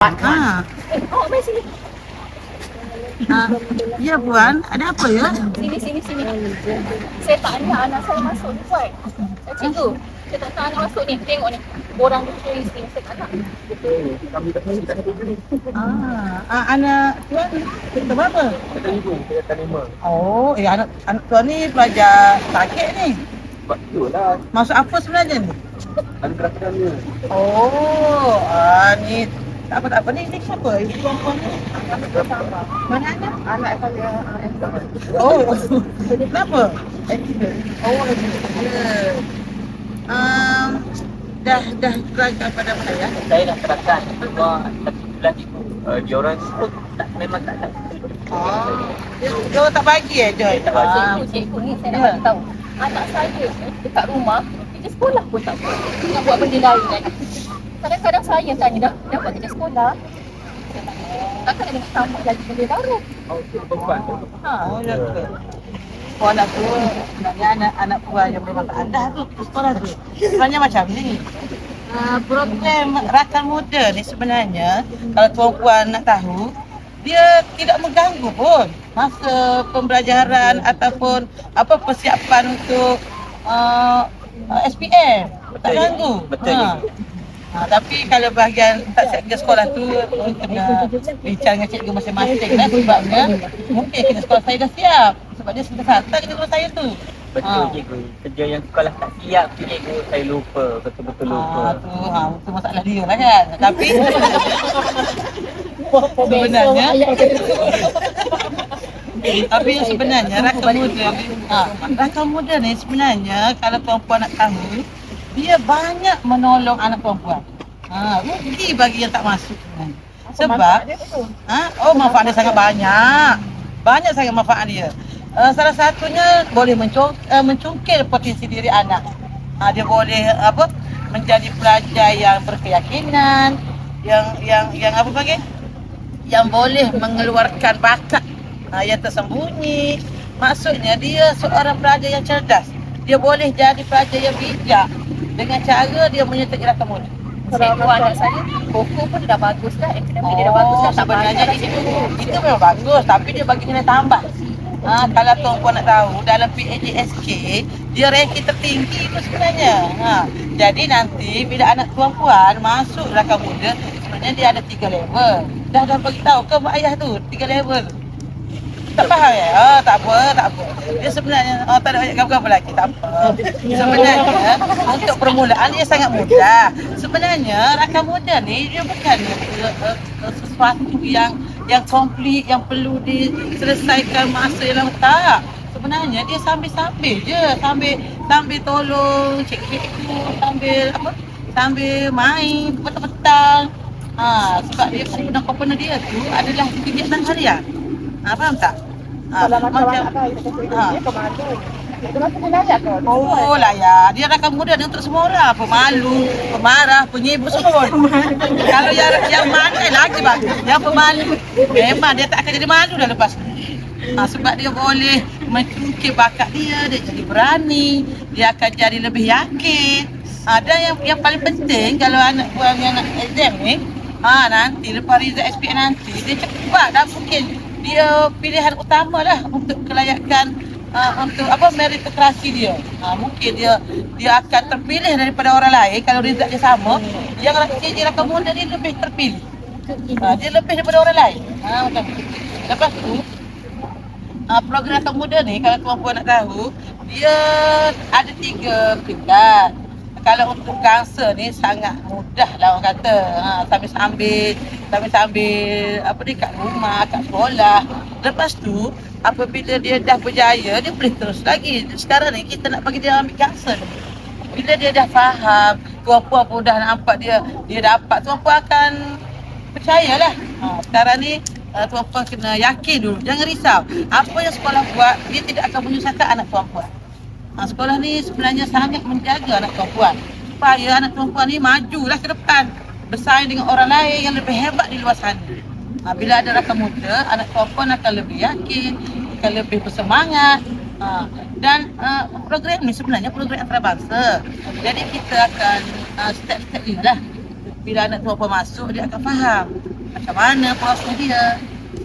Ah, Oh, mai sini. ya Puan, ada apa ya? Sini. Saya tanya anak saya masuk ni, Puan. Cikgu, saya tak tahu anak masuk ni. Tengok ni. Orang bertulis ni. Saya tak nak. Anak Tuan kita berapa? Kita 5. Oh, anak Tuan ni pelajar sakit ni. Betul lah. Masuk apa sebenarnya ni? Anugerah Kedamaian. Oh, ni tak apa ni siapa? Ibu perempuan ni? Mana anak? Anak saya Oh, kenapa? Oh, accident. Dah terangkan pada saya. Saya dah terangkan cuma satu bulan itu dia orang semua memang tak ada. Dia orang tak bagi Joy? Tak bagi. Cikgu ni saya nak bagi tahu. Anak saya ni dekat rumah, kerja sekolah pun tak buat. Nak buat benda lain kan. Kadang-kadang saya tanya dah buat kerja sekolah. Takkan ada nak tambah lagi benda baru. Perempuan tu. Oh, ya ke? Oh, anak tu sebenarnya anak Puan yang bermasalah tu sekolah tu. Sebenarnya macam ni. Program rakan muda ni sebenarnya kalau tuan-puan nak tahu, dia tidak mengganggu pun masa pembelajaran ataupun apa persiapan untuk SPM. Tak ganggu. Betul. Tapi kalau bahagian tak siap kerja sekolah tu kena bincang dengan cikgu masing-masing lah, sebabnya mungkin kerja sekolah saya dah siap sebab dia sudah hantar kerja sekolah saya tu. Betul cikgu. Kerja yang sekolah tak siap cikgu, saya lupa. Betul-betul lupa. Tu masalah dia lah kan. Tapi sebenarnya yang sebenarnya rakan muda ni sebenarnya kalau perempuan nak tahu, dia banyak menolong anak perempuan. Rugi bagi yang tak masuk sebenarnya. Sebab manfaat dia sangat banyak. Banyak sangat manfaat dia. Salah satunya boleh mencungkil potensi diri anak. Dia boleh menjadi pelajar yang berkeyakinan, yang apa bagi? Yang boleh mengeluarkan bakat yang tersembunyi. Maksudnya dia seorang pelajar yang cerdas. Dia boleh jadi pelajar yang bijak dengan cara dia menyertai rakan muda. Cikgu anak saya, buku pun dah bagus dah. Akademik dia dah bagus dah. Sebenarnya itu memang bagus, tapi dia bagi nilai tambah. Kalau tuan-puan nak tahu, dalam PAJSK, dia ranking tertinggi itu sebenarnya. Jadi nanti bila anak tuan-puan masuk rakan muda, sebenarnya dia ada 3 level. Dah bagi tahu ke mak ayah tu 3 level. Tak faham ya? Tak apa. Dia sebenarnya tak ada banyak apa-apa lagi, tak apa. Sebenarnya untuk permulaan dia sangat mudah. Sebenarnya rakan muda ni dia bukan sesuatu yang komplit yang perlu diselesaikan masa yang lama, tak. Sebenarnya dia sambil-sambil je, sambil tolong cikgu, sambil main petang-petang. Sebab dia komponen dia tu adalah kegiatan harian. Faham tak? Macam dia pemalu. Itu macam dia layak ke? Oh layak. Dia rakan muda ni untuk semua orang. Pemalu, pemarah, penyibuk semua. Kalau yang mana lagi bagus. Yang pemalu, memang dia tak akan jadi malu dah lepas ni. Sebab dia boleh mencungkil bakat dia jadi berani, dia akan jadi lebih yakin. Dan yang paling penting kalau anak buang yang nak exam ni, nanti lepas result SPM nanti dia cepat dah mungkin dia pilihan utama lah untuk kelayakan untuk meritokrasi dia. Mungkin dia akan terpilih daripada orang lain kalau result dia sama. Yang rakan muda ni lebih terpilih. Dia lebih daripada orang lain. Macam tu. Lepas tu program rakan muda ni kalau tuan-puan nak tahu, dia ada 3 peringkat. Kalau untuk kanser ni sangat mudah lah orang kata. Sambil-sambil kat rumah, kat sekolah. Lepas tu apabila dia dah berjaya, dia boleh terus lagi. Sekarang ni kita nak bagi dia ambil kanser. Bila dia dah faham, tuan-puan pun dah nampak dia dapat, tuan-puan akan percayalah. Sekarang ni tuan-puan kena yakin dulu, jangan risau. Apa yang sekolah buat, dia tidak akan menyusahkan anak tuan-puan. Sekolah ni sebenarnya sangat menjaga anak perempuan supaya anak perempuan ni majulah ke depan, bersaing dengan orang lain yang lebih hebat di luar sana. Bila ada rakan muda, anak perempuan akan lebih yakin, akan lebih bersemangat. Dan program ni sebenarnya program antarabangsa. Jadi kita akan step-step ni lah. bila anak perempuan masuk, dia akan faham macam mana proses dia.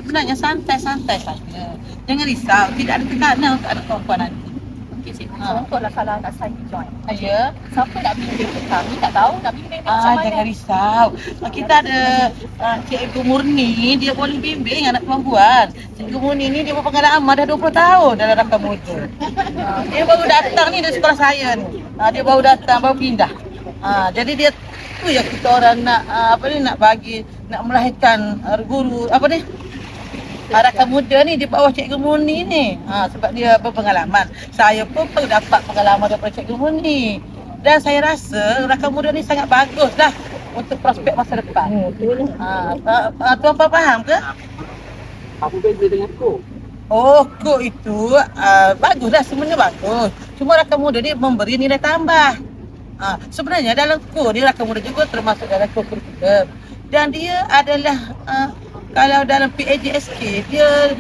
Sebenarnya santai-santai saja. Jangan risau, tidak ada tekanan untuk anak perempuan nanti. Okey, cikgu. Contohlah kalau anak saya join. Ya. Siapa nak bimbing kami tak tahu nak bimbing dia macam mana. Jangan risau. Kita ada Cikgu Murni, dia boleh bimbing anak perempuan. Cikgu Murni ni dia berpengalaman dah 20 tahun dalam Rakam Muda. Dia baru datang ni dari sekolah saya ni. Dia baru datang, baru pindah. Jadi dia tu yang kita orang nak nak melahirkan guru Rakam Muda ni di bawah Cikgu Murni ni. Sebab dia berpengalaman. Saya pun perlu dapat pengalaman daripada Cikgu Murni. Dan saya rasa Rakam Muda ni sangat bagus lah untuk prospek masa depan. Tuan faham ke? Apa beza dengan kok? Kok itu baguslah, sebenarnya bagus. Cuma Rakam Muda ni memberi nilai tambah. Sebenarnya dalam kok ni Rakam Muda juga termasuk dalam kok kurikulum. Dan dia adalah kalau dalam PAJSK dia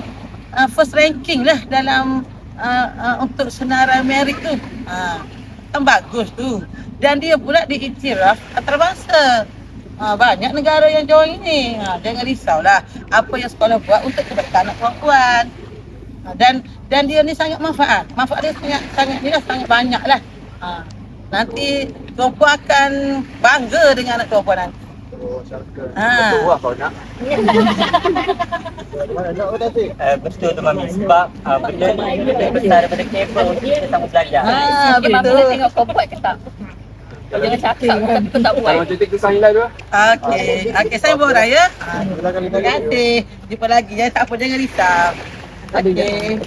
first ranking lah dalam untuk senarai merit tu. Kan bagus tu. Dan dia pula diiktiraf antarabangsa. Banyak negara yang join ni. Jangan risaulah apa yang sekolah buat untuk kebaikan anak perempuan. Dan dia ni sangat manfaat. Manfaat dia sangat banyak lah. Nanti perempuan akan bangga dengan anak perempuan nanti. Betul lah kau nak. Betul tu Mami. Sebab benda ni lebih besar daripada kabel. Kita sama belajar. Mungkin Mami nak tengok kau buat ke tak? Kau jangan cakap tapi kau tak buat. Cantik tu sign live tu. Okey, saya bawa raya. Terima kasih. Jumpa lagi ya. Tak apa, jangan risau. Okey.